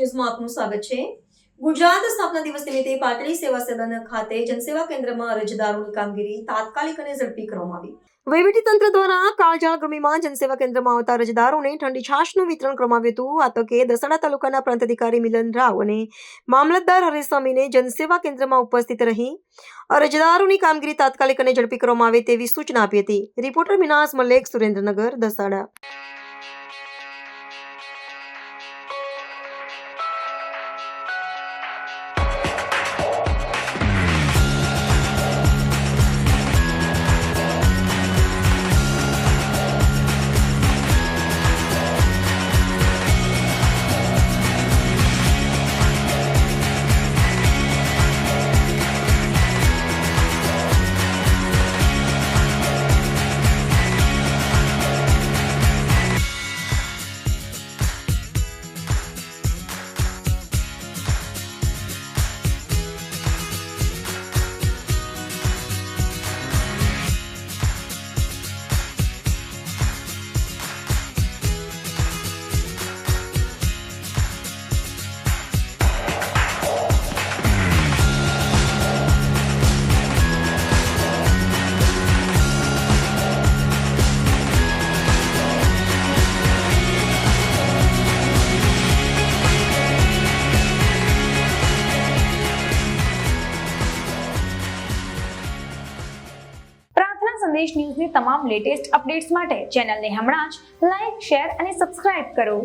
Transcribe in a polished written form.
ન્યૂઝમાં આપનું સ્વાગત છે। ગુજરાત સ્થાપના દિવસ નિમિત્તે પાટડી સેવા સદન ખાતે જનસેવા કેન્દ્રમાં અરજદારોની કામગીરી તાત્કાલિક અને ઝડપી કરવામાં આવી। વહીવટીતંત્ર દ્વારા કાળજાળ ગરમીમાં જનસેવા કેન્દ્રમાં આવતા અરજદારોને ઠંડી છાશનું વિતરણ કરવામાં આવ્યું હતું। આ તકે દસાડા તાલુકાના પ્રાંત અધિકારી મિલન રાવ અને મામલતદાર હરેશ સ્વામીને જનસેવા કેન્દ્રમાં ઉપસ્થિત રહી અરજદારોની કામગીરી તાત્કાલિક અને ઝડપી કરવામાં આવે તેવી સૂચના આપી હતી। રિપોર્ટર મિનાસ મલેક, સુરેન્દ્રનગર, દસાડા। સંદેશ ન્યૂઝની તમામ લેટેસ્ટ અપડેટ્સ માટે ચેનલને હમણાં જ લાઈક, શેર અને સબસ્ક્રાઇબ કરો।